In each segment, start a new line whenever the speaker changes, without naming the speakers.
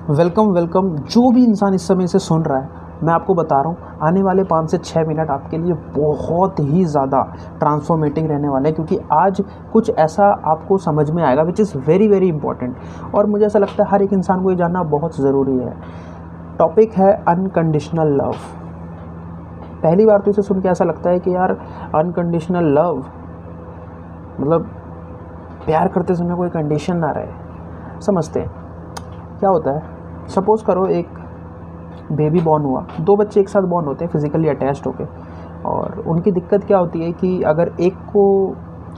Welcome welcome. जो भी इंसान इस समय से सुन रहा है, मैं आपको बता रहा हूँ, आने वाले 5 से 6 मिनट आपके लिए बहुत ही ज़्यादा ट्रांसफॉर्मेटिंग रहने वाले हैं, क्योंकि आज कुछ ऐसा आपको समझ में आएगा which is very very important. और मुझे ऐसा लगता है हर एक इंसान को ये जानना बहुत ज़रूरी है। टॉपिक है अनकंडीशनल लव। पहली बार तो इसे सुन के ऐसा लगता है कि यार अनकंडीशनल लव मतलब प्यार करते समय कोई कंडीशन ना रहे। समझते हैं क्या होता है। सपोज़ करो एक बेबी बॉर्न हुआ, 2 बच्चे एक साथ बॉर्न होते हैं फिज़िकली अटैच्ड होके, और उनकी दिक्कत क्या होती है कि अगर एक को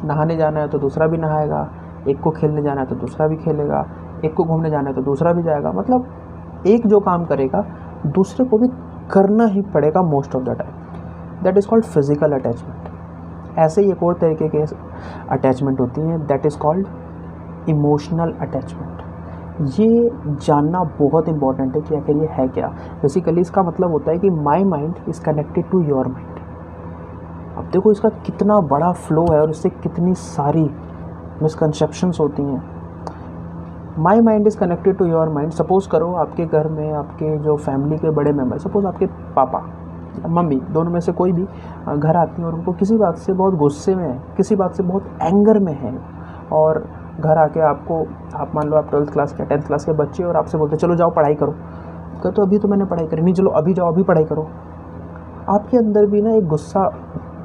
नहाने जाना है तो दूसरा भी नहाएगा, एक को खेलने जाना है तो दूसरा भी खेलेगा, एक को घूमने जाना है तो दूसरा भी जाएगा। मतलब एक जो काम करेगा दूसरे को भी करना ही पड़ेगा most of the time. That is called physical attachment. ऐसे ही एक और तरीके के अटैचमेंट होती हैं, that is called emotional attachment. ये जानना बहुत इंपॉर्टेंट है कि आखिर ये है क्या। बेसिकली इसका मतलब होता है कि my mind is connected to your mind. अब देखो इसका कितना बड़ा फ्लो है और इससे कितनी सारी मिसकंसेप्शंस होती हैं। My mind is connected to your mind. Suppose करो आपके घर में आपके जो फैमिली के बड़े मेम्बर, सपोज़ आपके पापा मम्मी, दोनों में से कोई भी घर आती हैं और उनको किसी बात से बहुत गुस्से में है, किसी बात से बहुत एंगर में है, और घर आके आपको, आप मान लो आप 12th क्लास के 10th क्लास के बच्चे, और आपसे बोलते चलो जाओ पढ़ाई करो। तो अभी तो मैंने पढ़ाई करी नहीं, चलो अभी जाओ अभी पढ़ाई करो। आपके अंदर भी ना एक गुस्सा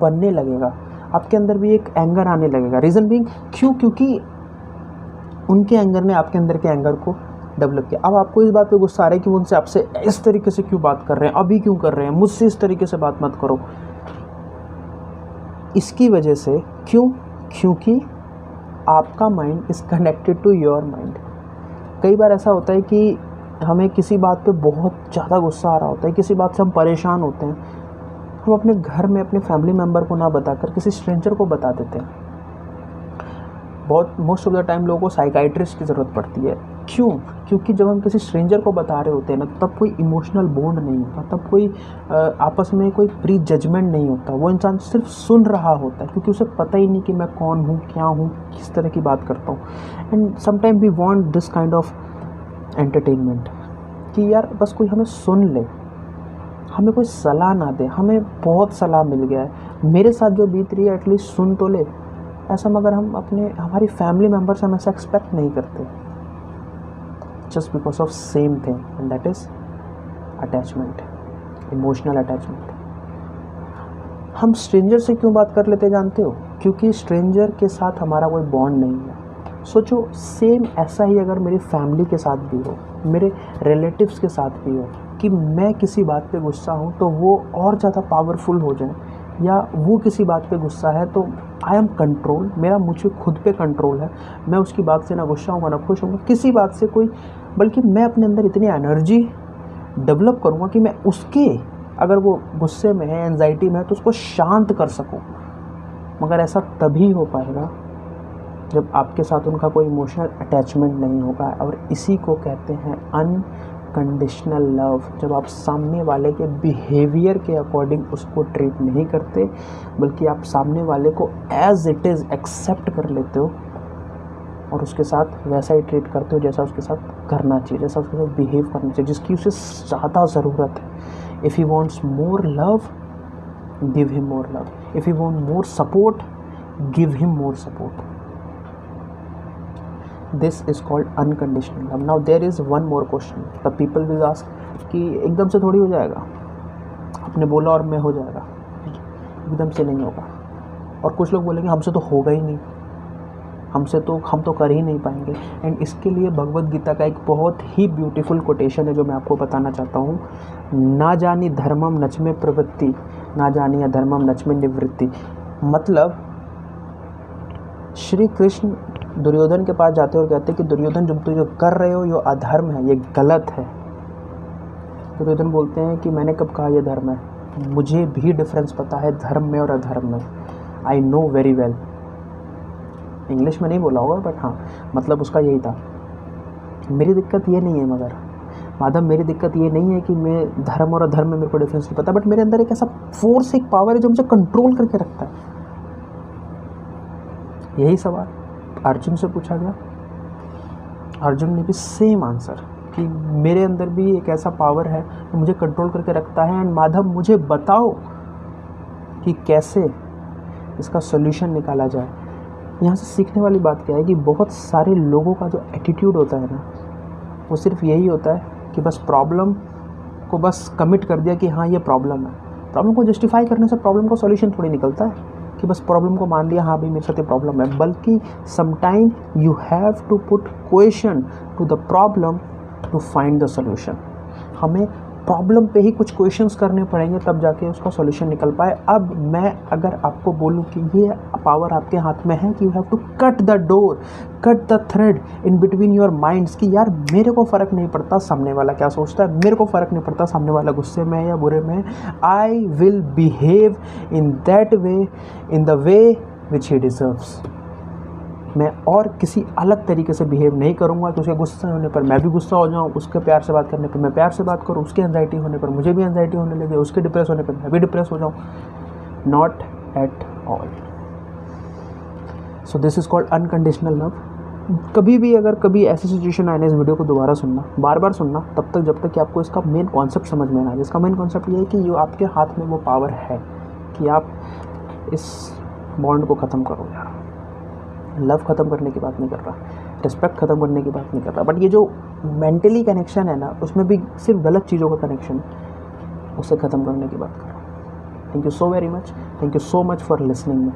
बनने लगेगा, आपके अंदर भी एक एंगर आने लगेगा। रीज़न बीइंग क्यों? क्योंकि उनके एंगर ने आपके अंदर के एंगर को डेवलप किया। अब आपको इस बात पे गुस्सा आ रहा है कि वो उनसे आपसे इस तरीके से क्यों बात कर रहे हैं, अभी क्यों कर रहे हैं, मुझसे इस तरीके से बात मत करो। इसकी वजह से क्यों? क्योंकि आपका mind is connected to your mind. कई बार ऐसा होता है कि हमें किसी बात पे बहुत ज़्यादा गुस्सा आ रहा होता है, किसी बात से हम परेशान होते हैं, हम अपने घर में अपने फैमिली मेम्बर को ना बताकर किसी स्ट्रेंजर को बता देते हैं। बहुत मोस्ट ऑफ द टाइम लोगों को साइकाइट्रिस्ट की ज़रूरत पड़ती है। क्यों? क्योंकि जब हम किसी स्ट्रेंजर को बता रहे होते हैं ना, तब कोई इमोशनल बॉन्ड नहीं होता, तब कोई आपस में कोई प्री जजमेंट नहीं होता। वो इंसान सिर्फ सुन रहा होता है, क्योंकि उसे पता ही नहीं कि मैं कौन हूँ, क्या हूँ, किस तरह की बात करता हूँ। And sometime we want this kind of entertainment, कि यार बस कोई हमें सुन ले, हमें कोई सलाह ना दे। हमें बहुत सलाह मिल गया है, मेरे साथ जो बीत रही है एटलीस्ट सुन तो ले। ऐसा मगर हम हमारी फैमिली मेम्बर से हम ऐसा एक्सपेक्ट नहीं करते, just because of same thing, and that is attachment, emotional attachment. हम स्ट्रेंजर से क्यों बात कर लेते जानते हो? क्योंकि स्ट्रेंजर के साथ हमारा कोई बॉन्ड नहीं है। सोचो सेम ऐसा ही अगर मेरी फैमिली के साथ भी हो, मेरे रिलेटिव्स के साथ भी हो, कि मैं किसी बात पे गुस्सा हूँ तो वो और ज़्यादा पावरफुल हो जाए, या वो किसी बात पे गुस्सा है तो आई एम कंट्रोल, मेरा मुझे खुद पे कंट्रोल है, मैं उसकी बात से ना गुस्सा होऊंगा ना खुश होऊंगा किसी बात से कोई, बल्कि मैं अपने अंदर इतनी एनर्जी डेवलप करूँगा कि मैं उसके, अगर वो गुस्से में है, एंजाइटी में है, तो उसको शांत कर सकूँ। मगर ऐसा तभी हो पाएगा जब आपके साथ उनका कोई इमोशनल अटैचमेंट नहीं होगा, और इसी को कहते हैं अनकंडीशनल लव। जब आप सामने वाले के बिहेवियर के अकॉर्डिंग उसको ट्रीट नहीं करते, बल्कि आप सामने वाले को एज इट इज़ एक्सेप्ट कर लेते हो और उसके साथ वैसा ही ट्रीट करते हो जैसा उसके साथ करना चाहिए, जैसा उसके साथ बिहेव करना चाहिए, जिसकी उसे ज़्यादा ज़रूरत है। If he wants more love, give him more love. If he want more support, give him more support. This is called unconditional love. Now there is one more question. The people will ask कि एकदम से थोड़ी हो जाएगा, आपने बोला और मैं हो जाएगा, एकदम से नहीं होगा। और कुछ लोग बोलेंगे हमसे तो होगा ही नहीं, हम तो कर ही नहीं पाएंगे। एंड इसके लिए भगवद गीता का एक बहुत ही ब्यूटीफुल कोटेशन है जो मैं आपको बताना चाहता हूँ। ना जानी धर्मम नच में प्रवृत्ति, ना जानी अधर्मम नच में निवृत्ति। मतलब श्री कृष्ण दुर्योधन के पास जाते और कहते कि दुर्योधन तुम जो कर रहे हो ये अधर्म है, ये गलत है। दुर्योधन बोलते हैं कि मैंने कब कहा ये धर्म है, मुझे भी डिफरेंस पता है धर्म में और अधर्म में, I know very well. English में नहीं बोला होगा, बट हाँ मतलब उसका यही था। मेरी दिक्कत ये नहीं है, मगर माधव मेरी दिक्कत ये नहीं है कि मैं धर्म और अधर्म में मेरे को डिफरेंस नहीं पता, बट मेरे अंदर एक ऐसा फोर्स, एक पावर है जो मुझे कंट्रोल करके रखता है। यही सवाल अर्जुन से पूछा गया, अर्जुन ने भी सेम आंसर कि मेरे अंदर भी एक ऐसा पावर है जो मुझे कंट्रोल करके रखता है, एंड माधव मुझे बताओ कि कैसे इसका सोल्यूशन निकाला जाए। यहाँ से सीखने वाली बात क्या है कि बहुत सारे लोगों का जो एटीट्यूड होता है ना, वो सिर्फ यही होता है कि बस प्रॉब्लम को बस कमिट कर दिया कि हाँ ये प्रॉब्लम है। प्रॉब्लम को जस्टिफाई करने से प्रॉब्लम का सॉल्यूशन थोड़ी निकलता है कि बस प्रॉब्लम को मान लिया हाँ भाई मेरे साथ ये प्रॉब्लम है, बल्कि sometime you have to put question to the problem to find the solution. हमें प्रॉब्लम पे ही कुछ क्वेश्चंस करने पड़ेंगे तब जाके उसका सॉल्यूशन निकल पाए। अब मैं अगर आपको बोलूँ कि ये पावर आपके हाथ में है कि you have to cut the door, cut the thread in between your minds, कि यार मेरे को फ़र्क नहीं पड़ता सामने वाला क्या सोचता है, मेरे को फ़र्क नहीं पड़ता सामने वाला गुस्से में है या बुरे में, I will behave in that way, in the way which he deserves. मैं और किसी अलग तरीके से बिहेव नहीं करूँगा कि उसके गुस्सा होने पर मैं भी गुस्सा हो जाऊँ, उसके प्यार से बात करने पर मैं प्यार से बात करूँ, उसके एंजाइटी होने पर मुझे भी एंजाइटी होने लगे, उसके डिप्रेस होने पर मैं भी डिप्रेस हो जाऊँ। Not at all. So this is called unconditional love. कभी भी अगर कभी ऐसी सिचुएशन आए ना, इस वीडियो को दोबारा सुनना, बार बार सुनना, तब तक जब तक कि आपको इसका मेन कॉन्सेप्ट समझ में ना आए। इसका मेन कॉन्सेप्ट ये है कि आपके हाथ में वो पावर है कि आप इस बॉन्ड को ख़त्म करो। यार लव ख़त्म करने की बात नहीं कर रहा, रिस्पेक्ट ख़त्म करने की बात नहीं कर रहा, बट ये जो मेंटली कनेक्शन है ना, उसमें भी सिर्फ गलत चीज़ों का कनेक्शन है, उसे ख़त्म करने की बात कर रहा हूँ। Thank you so very much, thank you so much for listening me.